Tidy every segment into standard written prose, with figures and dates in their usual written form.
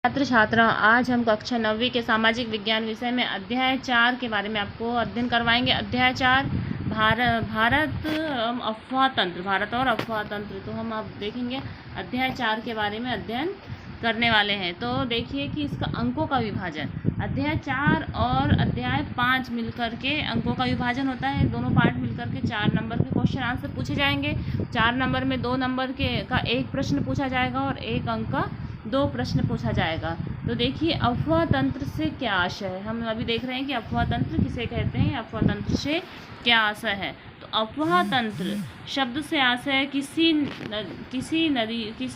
छात्र छात्रा, आज हम कक्षा 9वीं के सामाजिक विज्ञान विषय में अध्याय 4 के बारे में आपको अध्ययन करवाएंगे। अध्याय 4 भारत अफवाह तंत्र, भारत और अफवाह तंत्र। तो हम अब देखेंगे अध्याय 4 के बारे में अध्ययन करने वाले हैं। तो देखिए कि इसका अंकों का विभाजन, अध्याय 4 और अध्याय 5 मिलकर के अंकों का विभाजन होता है। दोनों पार्ट मिलकर के 4 नंबर के क्वेश्चन आंसर पूछे जाएंगे। 4 नंबर में 2 नंबर के का एक प्रश्न पूछा जाएगा और 1 अंक का 2 प्रश्न पूछा जाएगा। तो देखिए अफवाह तंत्र से क्या आशय है। हम अभी देख रहे हैं कि अफवाह तंत्र किसे कहते हैं, अफवाह तंत्र से क्या आशय है। तो अफवाह तंत्र शब्द से आशय किसी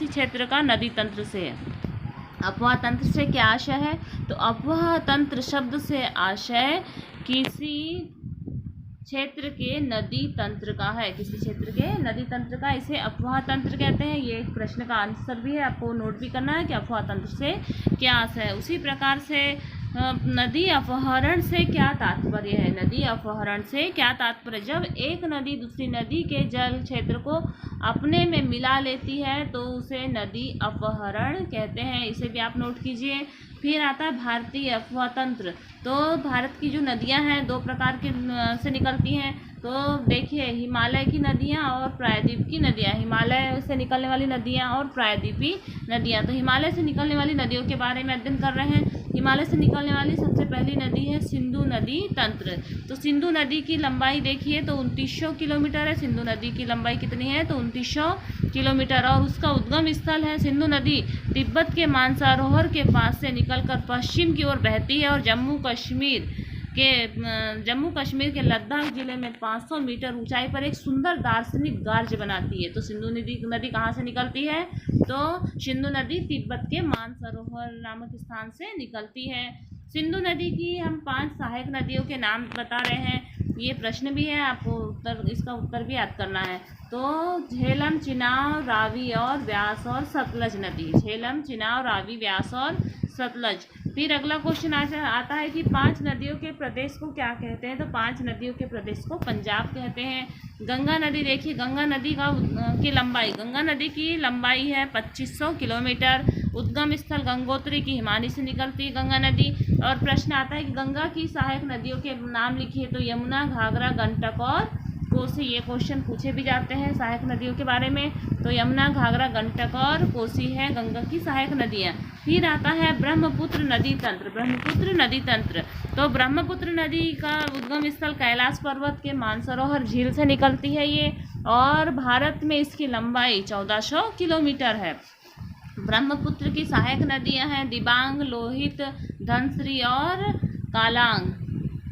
क्षेत्र का नदी तंत्र से है। अफवाह तंत्र से क्या आशय है, तो अफवाह तंत्र शब्द से आशय किसी क्षेत्र के नदी तंत्र का है, किसी क्षेत्र के नदी तंत्र का, इसे अफवाह तंत्र कहते हैं। ये एक प्रश्न का आंसर भी है, आपको नोट भी करना है कि अफवाह तंत्र से क्या आशय है। उसी प्रकार से नदी अपहरण से क्या तात्पर्य है, नदी अपहरण से क्या तात्पर्य, जब एक नदी दूसरी नदी के जल क्षेत्र को अपने में मिला लेती है तो उसे नदी अपहरण कहते हैं। इसे भी आप नोट कीजिए। फिर आता है भारतीय अफवाह तंत्र। तो भारत की जो नदियां हैं 2 प्रकार के से निकलती हैं। तो देखिए हिमालय की नदियां और प्रायद्वीप की नदियां, हिमालय से निकलने वाली नदियां और प्रायद्वीपी नदियां। तो हिमालय से निकलने वाली नदियों के बारे में अध्ययन कर रहे हैं। हिमालय से निकलने वाली सबसे पहली नदी है सिंधु नदी तंत्र। तो सिंधु नदी की लंबाई देखिए तो 2900 किलोमीटर है। सिंधु नदी की लंबाई कितनी है, तो 2900 किलोमीटर। और उसका उद्गम स्थल है, सिंधु नदी तिब्बत के मानसरोवर के पास से निकलकर पश्चिम की ओर बहती है और जम्मू कश्मीर के लद्दाख जिले में 500 मीटर ऊंचाई पर एक सुंदर दार्शनिक गार्ज बनाती है। तो सिंधु नदी कहाँ से निकलती है, तो सिंधु नदी तिब्बत के मानसरोवर नामक स्थान से निकलती है। सिंधु नदी की हम 5 सहायक नदियों के नाम बता रहे हैं। ये प्रश्न भी है, आपको इसका उत्तर भी याद करना है। तो झेलम, चिनाब, रावी और व्यास और सतलज नदी, झेलम, चिनाब, रावी, व्यास और सतलज। फिर अगला क्वेश्चन आता है कि 5 नदियों के प्रदेश को क्या कहते हैं, तो 5 नदियों के प्रदेश को पंजाब कहते हैं। गंगा नदी देखिए, गंगा नदी की लंबाई, गंगा नदी की लंबाई है 2500 किलोमीटर। उद्गम स्थल गंगोत्री की हिमानी से निकलती है गंगा नदी। और प्रश्न आता है कि गंगा की सहायक नदियों के नाम लिखिए, तो यमुना, घाघरा, गंडक और कोसी। ये क्वेश्चन पूछे भी जाते हैं सहायक नदियों के बारे में। तो यमुना, घाघरा, गंडक और कोसी है गंगा की सहायक नदियाँ। फिर आता है ब्रह्मपुत्र नदी तंत्र, ब्रह्मपुत्र नदी तंत्र। तो ब्रह्मपुत्र नदी का उद्गम स्थल कैलाश पर्वत के मानसरोवर झील से निकलती है ये, और भारत में इसकी लंबाई 1400 किलोमीटर है। ब्रह्मपुत्र की सहायक नदियां हैं दिबांग, लोहित, धनश्री और कालांग।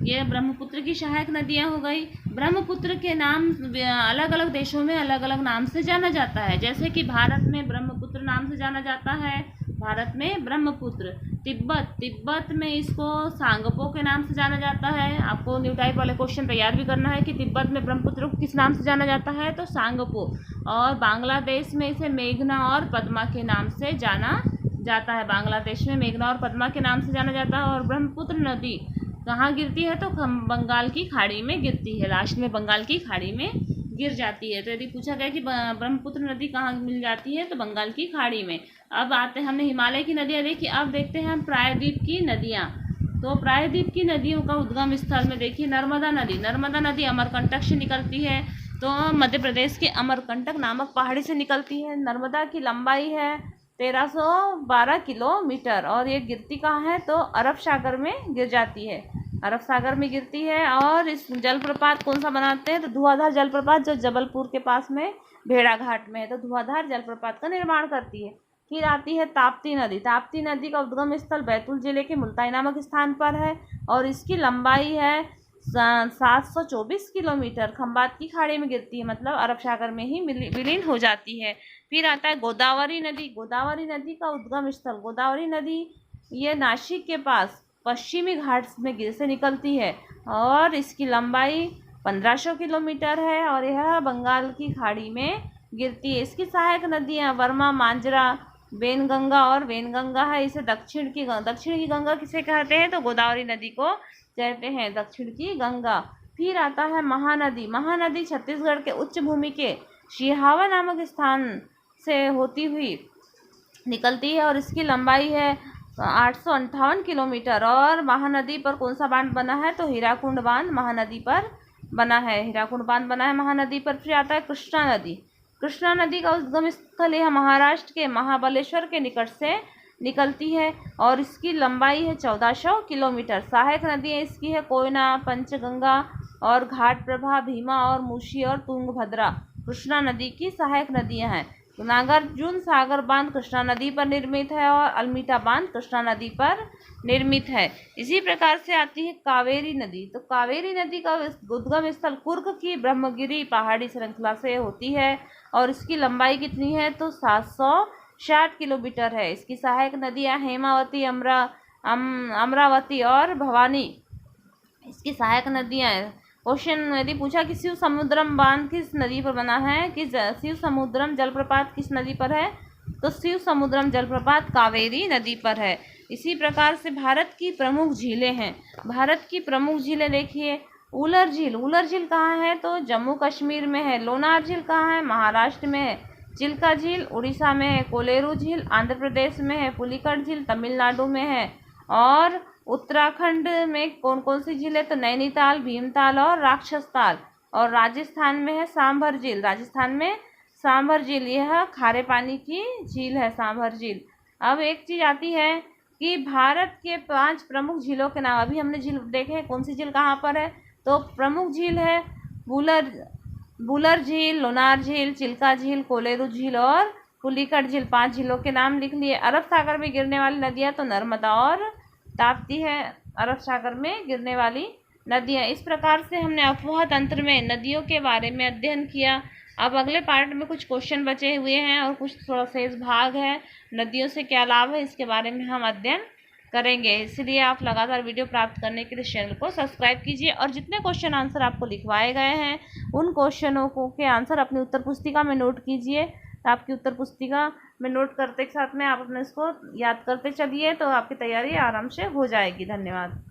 ये ब्रह्मपुत्र की सहायक नदियां हो गई। ब्रह्मपुत्र के नाम अलग अलग देशों में अलग अलग नाम से जाना जाता है। जैसे कि भारत में ब्रह्मपुत्र नाम से जाना जाता है, भारत में ब्रह्मपुत्र। तिब्बत में इसको सांगपो के नाम से जाना जाता है। आपको न्यू टाइप वाले क्वेश्चन तैयार भी करना है कि तिब्बत में ब्रह्मपुत्र को किस नाम से जाना जाता है, तो सांगपो। और बांग्लादेश में इसे मेघना और पद्मा के नाम से जाना जाता है, बांग्लादेश में मेघना और पद्मा के नाम से जाना जाता है। और ब्रह्मपुत्र नदी कहाँ गिरती है, तो बंगाल की खाड़ी में गिरती है, लास्ट में बंगाल की खाड़ी में गिर जाती है। तो यदि पूछा गया कि ब्रह्मपुत्र नदी कहाँ मिल जाती है, तो बंगाल की खाड़ी में। अब आते हैं, हमने हिमालय की नदियाँ देखी, अब देखते हैं हम प्रायद्वीप की नदियाँ। तो प्रायद्वीप की नदियों का उद्गम स्थल में देखिए नर्मदा नदी, नर्मदा नदी अमरकंटक से निकलती है। तो मध्य प्रदेश के अमरकंटक नामक पहाड़ी से निकलती है। नर्मदा की लंबाई है 1312 किलोमीटर और ये गिरती कहाँ है, तो अरब सागर में गिर जाती है, अरब सागर में गिरती है। और इस जलप्रपात कौन सा बनाते हैं, तो धुआंधार जलप्रपात, जो जबलपुर के पास में भेड़ाघाट में है, तो धुआंधार जलप्रपात का निर्माण करती है। फिर आती है ताप्ती नदी। ताप्ती नदी का उद्गम स्थल बैतूल जिले के मुल्ताई नामक स्थान पर है और इसकी लंबाई है 724 किलोमीटर। खंबात की खाड़ी में गिरती है, मतलब अरब सागर में ही विलीन हो जाती है। फिर आता है गोदावरी नदी। गोदावरी नदी का उद्गम स्थल, गोदावरी नदी ये नासिक के पास पश्चिमी घाट में से निकलती है और इसकी लंबाई 1500 किलोमीटर है और यह बंगाल की खाड़ी में गिरती है। इसकी सहायक नदियाँ वर्मा, मांजरा, वेनगंगा और वेनगंगा है। इसे दक्षिण की गंगा किसे कहते हैं, तो गोदावरी नदी को कहते हैं दक्षिण की गंगा। फिर आता है महानदी। महानदी छत्तीसगढ़ के उच्च भूमि के सिहावा नामक स्थान से होती हुई निकलती है और इसकी लंबाई है 858 किलोमीटर। और महानदी पर कौन सा बांध बना है, तो हीराकुंड बांध महानदी पर बना है, हीराकुंड बांध बना है महानदी पर। फिर आता है कृष्णा नदी। कृष्णा नदी का उद्गम स्थल यह महाराष्ट्र के महाबलेश्वर के निकट से निकलती है और इसकी लंबाई है 1400 किलोमीटर। सहायक नदियाँ इसकी है कोयना, पंचगंगा और घाटप्रभा, भीमा और मूशी और तुंगभद्रा कृष्णा नदी की सहायक नदियाँ हैं। नागार्जुन सागर बांध कृष्णा नदी पर निर्मित है और अल्मीटा बांध कृष्णा नदी पर निर्मित है। इसी प्रकार से आती है कावेरी नदी। तो कावेरी नदी का उद्गम स्थल कुर्ग की ब्रह्मगिरी पहाड़ी श्रृंखला से होती है और इसकी लंबाई कितनी है, तो 760 किलोमीटर है। इसकी सहायक नदियाँ हेमावती, अमरावती और भवानी इसकी सहायक नदियाँ हैं। क्वेश्चन यदि पूछा कि शिव समुद्रम बांध किस नदी पर बना है, कि शिव समुद्रम जलप्रपात किस नदी पर है, तो शिव समुद्रम जलप्रपात कावेरी नदी पर है। इसी प्रकार से भारत की प्रमुख झीलें हैं। भारत की प्रमुख झीलें देखिए, उलर झील। उलर झील कहाँ है, तो जम्मू कश्मीर में है। लोनार झील कहाँ है, महाराष्ट्र में है। चिल्का झील उड़ीसा में है। कोलेरू झील आंध्र प्रदेश में है। पुलिकट झील तमिलनाडु में है। और उत्तराखंड में कौन कौन सी झील है, तो नैनीताल, भीमताल और राक्षसताल। और राजस्थान में है सांभर झील। राजस्थान में सांभर झील, यह खारे पानी की झील है सांभर झील। अब एक चीज़ आती है कि भारत के 5 प्रमुख झीलों के नाम। अभी हमने झील देखे, कौन सी झील कहाँ पर है, तो प्रमुख झील है बुलर झील, लोनार झील, चिल्का झील, कोलेरू झील और पुलिकट झील। 5 झीलों के नाम लिख लिए। अरब सागर में गिरने वाली नदियाँ तो नर्मदा और ताप्ती है, अरब सागर में गिरने वाली नदियाँ। इस प्रकार से हमने अफवाह तंत्र में नदियों के बारे में अध्ययन किया। अब अगले पार्ट में कुछ क्वेश्चन बचे हुए हैं और कुछ थोड़ा शेष भाग है, नदियों से क्या लाभ है इसके बारे में हम अध्ययन करेंगे। इसलिए आप लगातार वीडियो प्राप्त करने के लिए चैनल को सब्सक्राइब कीजिए और जितने क्वेश्चन आंसर आपको लिखवाए गए हैं उन क्वेश्चनों को के आंसर अपनी उत्तर पुस्तिका में नोट कीजिए। तो आपकी उत्तर पुस्तिका में नोट करते के साथ में आप अपने इसको याद करते चलिए, तो आपकी तैयारी आराम से हो जाएगी। धन्यवाद।